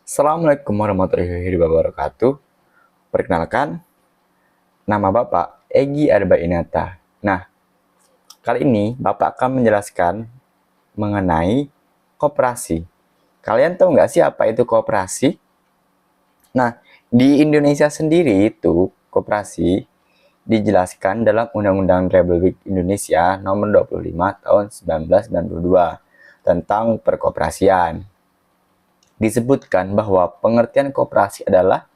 Assalamualaikum warahmatullahi wabarakatuh. Perkenalkan, nama Bapak Egi Arbainata. Nah, kali ini Bapak akan menjelaskan mengenai koperasi. Kalian tahu nggak sih apa itu koperasi? Nah, di Indonesia sendiri itu koperasi dijelaskan dalam Undang-Undang Republik Indonesia Nomor 25 Tahun 1992 tentang perkoperasian. Disebutkan bahwa pengertian koperasi adalah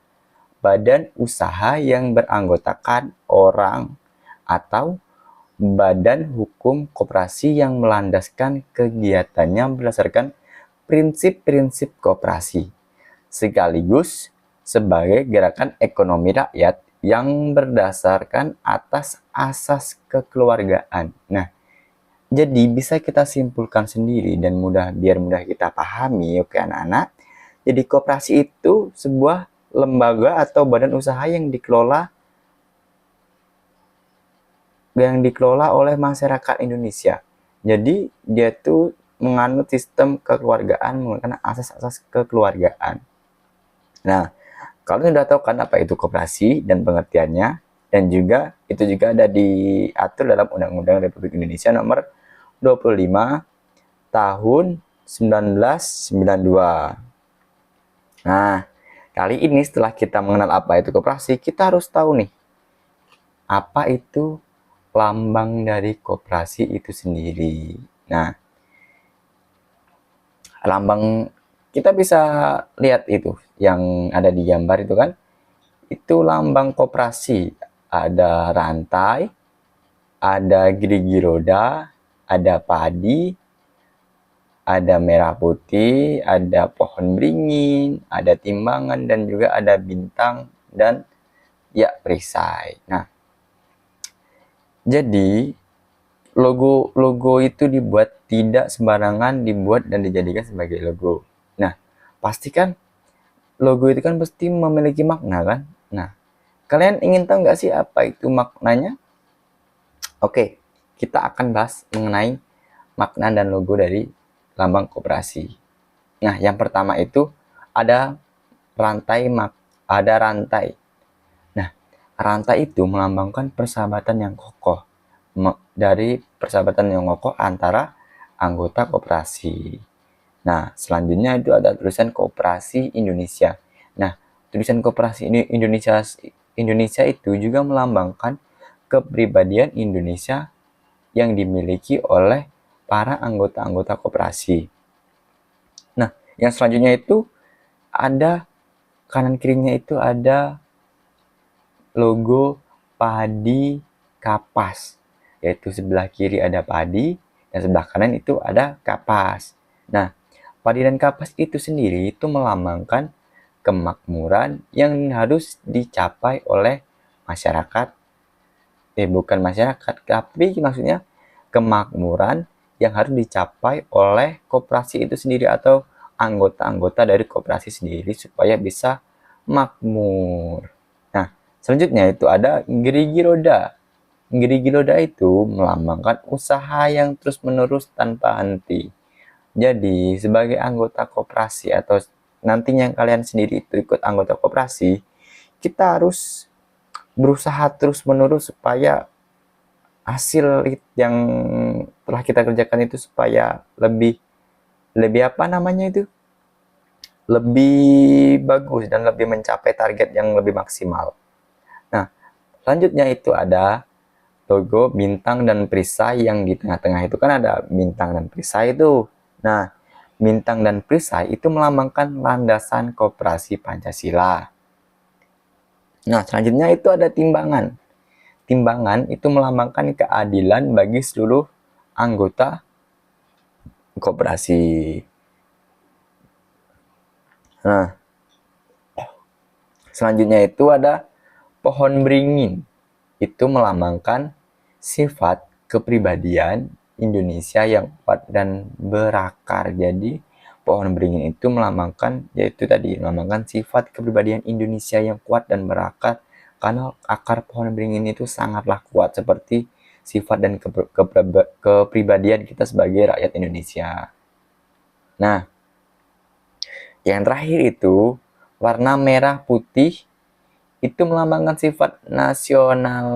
badan usaha yang beranggotakan orang atau badan hukum koperasi yang melandaskan kegiatannya berdasarkan prinsip-prinsip koperasi, sekaligus sebagai gerakan ekonomi rakyat yang berdasarkan atas asas kekeluargaan. Nah, jadi bisa kita simpulkan sendiri dan biar mudah kita pahami, oke anak-anak. Jadi koperasi itu sebuah lembaga atau badan usaha yang dikelola oleh masyarakat Indonesia. Jadi dia tuh menganut sistem kekeluargaan menggunakan asas-asas kekeluargaan. Nah, kalian sudah tahu kan apa itu koperasi dan pengertiannya, dan juga itu juga ada diatur dalam Undang-Undang Republik Indonesia Nomor 25 Tahun 1992. Nah, kali ini setelah kita mengenal apa itu koperasi, kita harus tahu nih, apa itu lambang dari koperasi itu sendiri. Nah, lambang kita bisa lihat itu yang ada di gambar itu kan, itu lambang koperasi. Ada rantai, ada gerigi roda, ada padi, ada merah putih, ada pohon beringin, ada timbangan, dan juga ada bintang dan ya perisai. Nah, jadi logo itu tidak sembarangan dibuat dan dijadikan sebagai logo. Nah, pastikan logo itu kan pasti memiliki makna kan? Nah, kalian ingin tahu nggak sih apa itu maknanya? Oke, kita akan bahas mengenai makna dan logo dari lambang koperasi. Nah, yang pertama itu ada rantai. Nah, rantai itu melambangkan persahabatan yang kokoh. Dari persahabatan yang kokoh antara anggota koperasi. Nah, selanjutnya itu ada tulisan Koperasi Indonesia. Nah, tulisan Koperasi Indonesia itu juga melambangkan kepribadian Indonesia yang dimiliki oleh para anggota-anggota koperasi. Nah, yang selanjutnya itu ada kanan kirinya itu ada logo padi kapas, yaitu sebelah kiri ada padi dan sebelah kanan itu ada kapas. Nah, padi dan kapas itu sendiri itu melambangkan kemakmuran yang harus dicapai oleh masyarakat, bukan masyarakat, tapi maksudnya kemakmuran yang harus dicapai oleh koperasi itu sendiri atau anggota-anggota dari koperasi sendiri supaya bisa makmur. Nah, selanjutnya itu ada gerigi roda. Gerigi roda itu melambangkan usaha yang terus-menerus tanpa henti. Jadi, sebagai anggota koperasi atau nantinya kalian sendiri itu ikut anggota koperasi, kita harus berusaha terus-menerus supaya hasil yang telah kita kerjakan itu supaya lebih lebih apa namanya itu? Lebih bagus dan lebih mencapai target yang lebih maksimal. Nah, selanjutnya itu ada logo bintang dan perisai yang di tengah-tengah itu kan ada bintang dan perisai itu. Nah, bintang dan perisai itu melambangkan landasan koperasi Pancasila. Nah, selanjutnya itu ada timbangan. Timbangan itu melambangkan keadilan bagi seluruh anggota koperasi. Nah, selanjutnya itu ada pohon beringin. Itu melambangkan sifat kepribadian Indonesia yang kuat dan berakar. Jadi pohon beringin itu melambangkan sifat kepribadian Indonesia yang kuat dan berakar, karena akar pohon beringin itu sangatlah kuat seperti sifat dan kepribadian kita sebagai rakyat Indonesia. Nah, Yang terakhir itu warna merah putih itu melambangkan sifat nasional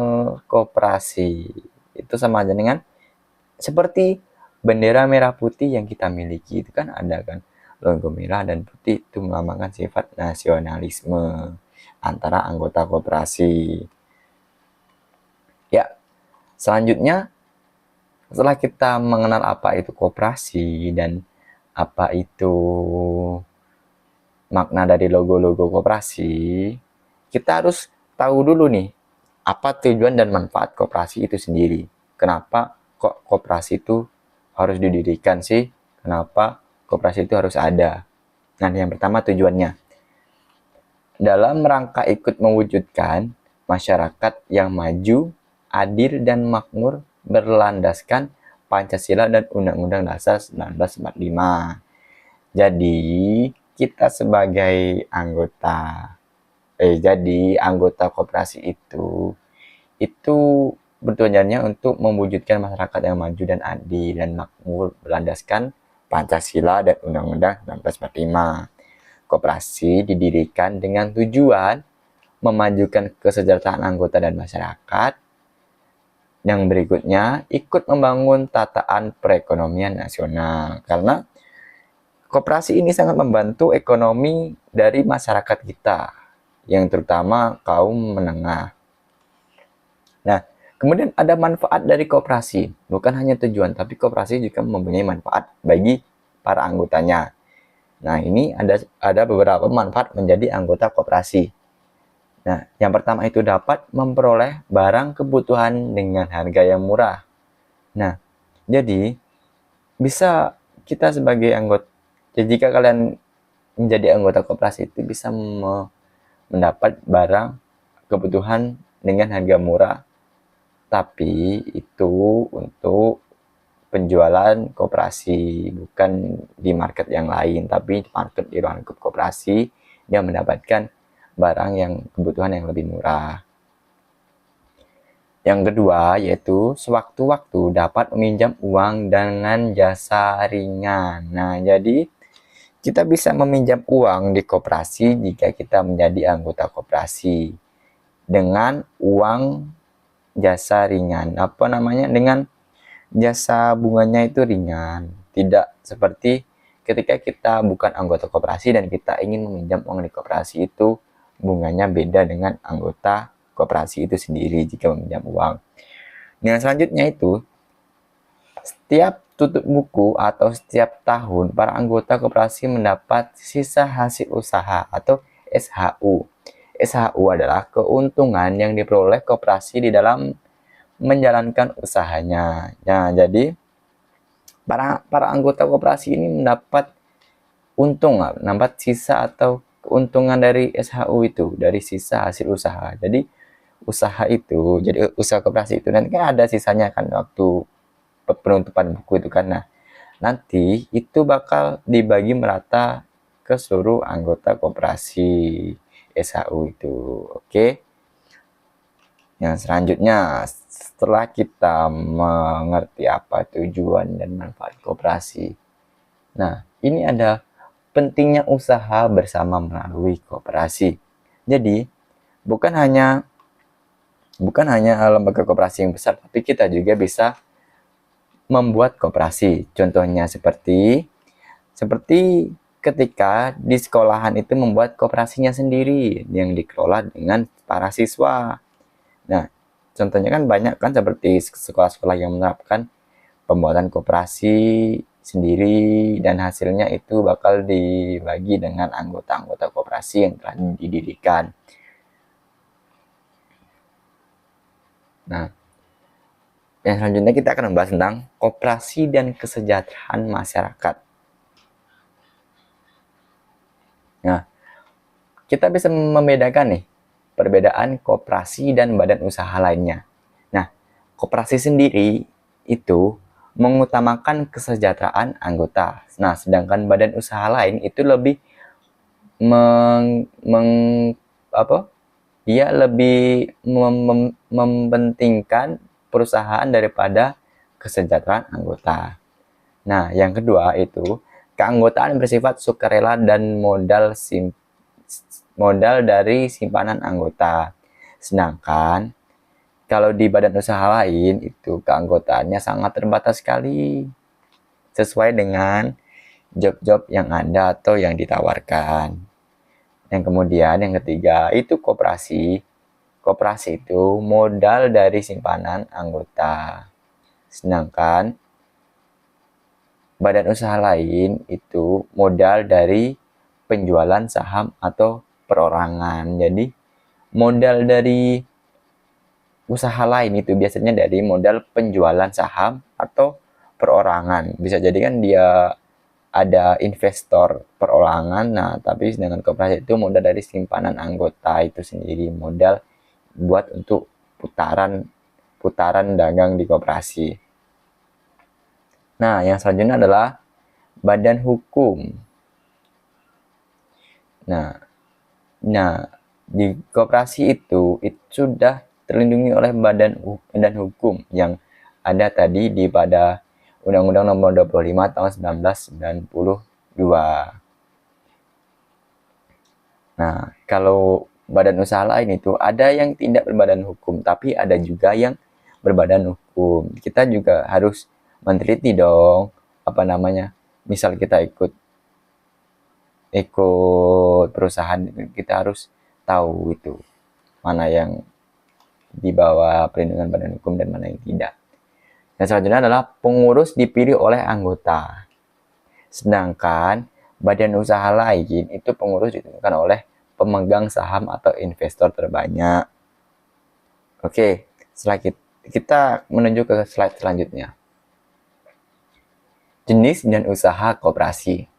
koperasi. Itu sama aja dengan seperti bendera merah putih yang kita miliki, itu kan ada kan logo merah dan putih, itu melambangkan sifat nasionalisme antara anggota koperasi. Ya, selanjutnya setelah kita mengenal apa itu koperasi dan apa itu makna dari logo-logo koperasi, kita harus tahu dulu nih apa tujuan dan manfaat koperasi itu sendiri. Kenapa kok koperasi itu harus didirikan sih? Kenapa koperasi itu harus ada? Nah, yang pertama tujuannya. Dalam rangka ikut mewujudkan masyarakat yang maju, adil dan makmur berlandaskan Pancasila dan Undang-Undang Dasar 1945. Jadi, kita sebagai anggota koperasi itu bertujuannya untuk mewujudkan masyarakat yang maju dan adil dan makmur berlandaskan Pancasila dan Undang-Undang 1945. Koperasi didirikan dengan tujuan memajukan kesejahteraan anggota dan masyarakat. Yang berikutnya, ikut membangun tataan perekonomian nasional. Karena koperasi ini sangat membantu ekonomi dari masyarakat kita, yang terutama kaum menengah. Nah, kemudian ada manfaat dari koperasi. Bukan hanya tujuan, tapi koperasi juga mempunyai manfaat bagi para anggotanya. Nah, ini ada beberapa manfaat menjadi anggota koperasi. Nah, yang pertama itu dapat memperoleh barang kebutuhan dengan harga yang murah. Nah, jadi bisa kita sebagai anggota, jika kalian menjadi anggota koperasi itu bisa mendapat barang kebutuhan dengan harga murah, tapi itu untuk penjualan koperasi, bukan di market yang lain, tapi di market di lingkup koperasi dia mendapatkan barang yang kebutuhan yang lebih murah. Yang kedua yaitu sewaktu-waktu dapat meminjam uang dengan jasa ringan. Nah, jadi kita bisa meminjam uang di koperasi jika kita menjadi anggota koperasi dengan uang jasa ringan. Apa namanya? Dengan jasa bunganya itu ringan. Tidak seperti ketika kita bukan anggota koperasi dan kita ingin meminjam uang di koperasi, itu bunganya beda dengan anggota koperasi itu sendiri jika meminjam uang. Yang selanjutnya itu, setiap tutup buku atau setiap tahun para anggota koperasi mendapat sisa hasil usaha atau SHU. SHU adalah keuntungan yang diperoleh koperasi di dalam menjalankan usahanya. Nah, jadi para anggota koperasi ini mendapat untung, mendapat sisa atau keuntungan dari SHU itu, dari sisa hasil usaha. Jadi usaha koperasi itu nanti kan ada sisanya kan waktu penutupan buku itu kan. Nah, nanti itu bakal dibagi merata ke seluruh anggota koperasi SHU itu. Oke. Yang selanjutnya, setelah kita mengerti apa tujuan dan manfaat koperasi, nah ini ada pentingnya usaha bersama melalui koperasi. Jadi bukan hanya lembaga koperasi yang besar, tapi kita juga bisa membuat koperasi. Contohnya seperti ketika di sekolahan itu membuat koperasinya sendiri yang dikelola dengan para siswa. Nah, contohnya kan banyak kan, seperti sekolah-sekolah yang menerapkan pembuatan koperasi sendiri dan hasilnya itu bakal dibagi dengan anggota-anggota koperasi yang telah didirikan. Nah, yang selanjutnya kita akan membahas tentang koperasi dan kesejahteraan masyarakat. Nah, kita bisa membedakan nih perbedaan koperasi dan badan usaha lainnya. Nah, koperasi sendiri itu mengutamakan kesejahteraan anggota. Nah, sedangkan badan usaha lain itu lebih dia lebih mementingkan perusahaan daripada kesejahteraan anggota. Nah, yang kedua itu Keanggotaan bersifat sukarela dan modal dari simpanan anggota. Sedangkan kalau di badan usaha lain itu keanggotaannya sangat terbatas sekali sesuai dengan job-job yang ada atau yang ditawarkan. Yang kemudian yang ketiga itu koperasi. Koperasi itu modal dari simpanan anggota. Sedangkan badan usaha lain itu modal dari penjualan saham atau perorangan. Jadi modal dari usaha lain itu biasanya dari modal penjualan saham atau perorangan. Bisa jadi kan dia ada investor perorangan, nah tapi dengan koperasi itu modal dari simpanan anggota itu sendiri, modal buat untuk putaran dagang di koperasi. Nah, yang selanjutnya adalah badan hukum. Nah, di koperasi itu sudah terlindungi oleh badan hukum yang ada tadi pada Undang-Undang Nomor 25 Tahun 1992. Nah, kalau badan usaha lain itu ada yang tidak berbadan hukum, tapi ada juga yang berbadan hukum. Kita juga harus meneliti dong, misal kita ikut perusahaan, kita harus tahu itu mana yang di bawah perlindungan badan hukum dan mana yang tidak. Yang selanjutnya adalah pengurus dipilih oleh anggota. Sedangkan badan usaha lain itu pengurus ditentukan oleh pemegang saham atau investor terbanyak. Oke, setelah kita menuju ke slide selanjutnya. Jenis dan usaha koperasi.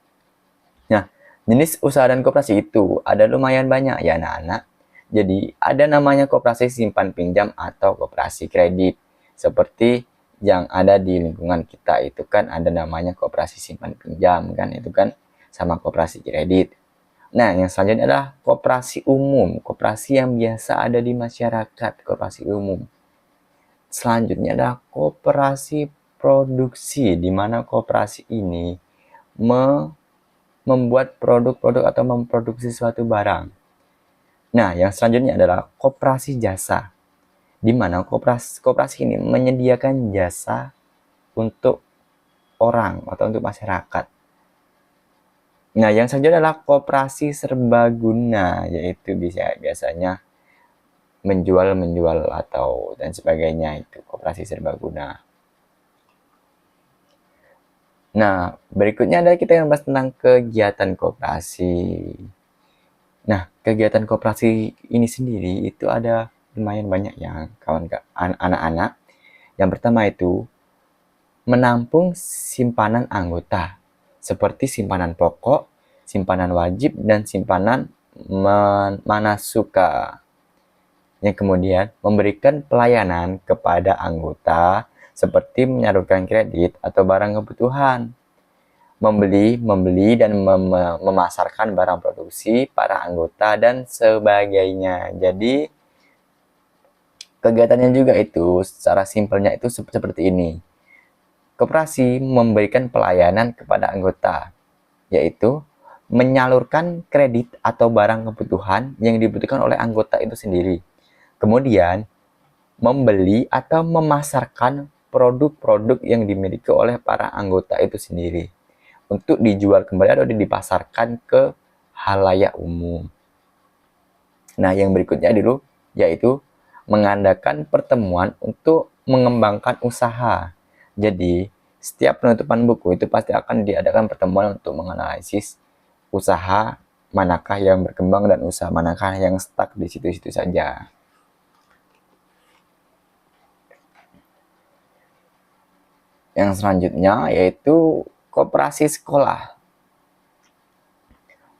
Nah, jenis usaha dan koperasi itu ada lumayan banyak ya anak-anak. Jadi ada namanya koperasi simpan pinjam atau koperasi kredit. Seperti yang ada di lingkungan kita itu kan ada namanya koperasi simpan pinjam kan, itu kan sama koperasi kredit. Nah, yang selanjutnya adalah koperasi umum, koperasi yang biasa ada di masyarakat, koperasi umum. Selanjutnya adalah koperasi produksi, di mana koperasi ini membuat produk-produk atau memproduksi suatu barang. Nah, yang selanjutnya adalah koperasi jasa, di mana koperasi ini menyediakan jasa untuk orang atau untuk masyarakat. Nah, yang selanjutnya adalah koperasi serbaguna, yaitu biasanya menjual atau dan sebagainya, itu koperasi serbaguna. Nah, berikutnya adalah kita yang bahas tentang kegiatan koperasi. Nah, kegiatan koperasi ini sendiri itu ada lumayan banyak ya anak-anak. Yang pertama itu menampung simpanan anggota, seperti simpanan pokok, simpanan wajib, dan simpanan manasuka. Yang kemudian memberikan pelayanan kepada anggota seperti menyalurkan kredit atau barang kebutuhan, membeli dan memasarkan barang produksi para anggota dan sebagainya. Jadi kegiatannya juga itu secara simpelnya itu seperti ini. Koperasi memberikan pelayanan kepada anggota, yaitu menyalurkan kredit atau barang kebutuhan yang dibutuhkan oleh anggota itu sendiri. Kemudian membeli atau memasarkan produk-produk yang dimiliki oleh para anggota itu sendiri untuk dijual kembali atau dipasarkan ke halayak umum. Nah, yang berikutnya dulu yaitu mengadakan pertemuan untuk mengembangkan usaha. Jadi, setiap penutupan buku itu pasti akan diadakan pertemuan untuk menganalisis usaha manakah yang berkembang dan usaha manakah yang stuck di situ-situ saja. Yang selanjutnya yaitu koperasi sekolah.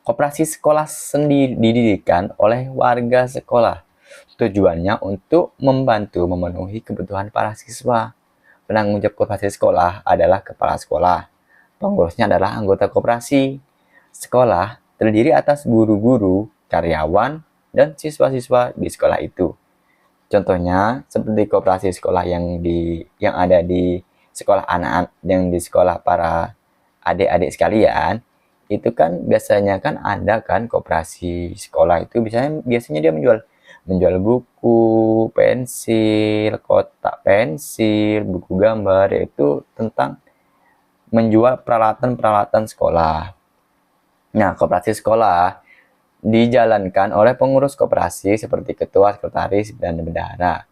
Koperasi sekolah sendiri didirikan oleh warga sekolah. Tujuannya untuk membantu memenuhi kebutuhan para siswa. Penanggung jawab koperasi sekolah adalah kepala sekolah. Pengurusnya adalah anggota koperasi. Sekolah terdiri atas guru-guru, karyawan, dan siswa-siswa di sekolah itu. Contohnya seperti koperasi sekolah yang ada di sekolah anak-anak, yang di sekolah para adik-adik sekalian, itu kan biasanya kan ada kan koperasi sekolah itu biasanya dia menjual buku, pensil, kotak pensil, buku gambar, yaitu tentang menjual peralatan-peralatan sekolah. Nah, koperasi sekolah dijalankan oleh pengurus koperasi seperti ketua, sekretaris, dan bendahara.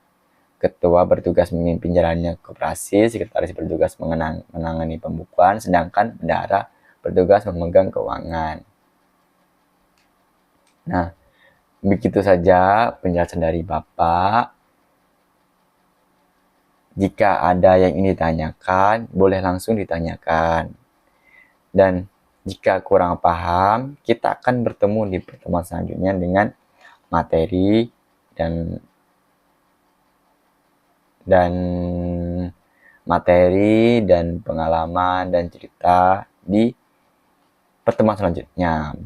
Ketua bertugas memimpin jalannya koperasi, sekretaris bertugas menangani pembukuan, sedangkan bendahara bertugas memegang keuangan. Nah, begitu saja penjelasan dari Bapak. Jika ada yang ingin ditanyakan, boleh langsung ditanyakan. Dan jika kurang paham, kita akan bertemu di pertemuan selanjutnya dengan materi dan pengalaman dan cerita di pertemuan selanjutnya.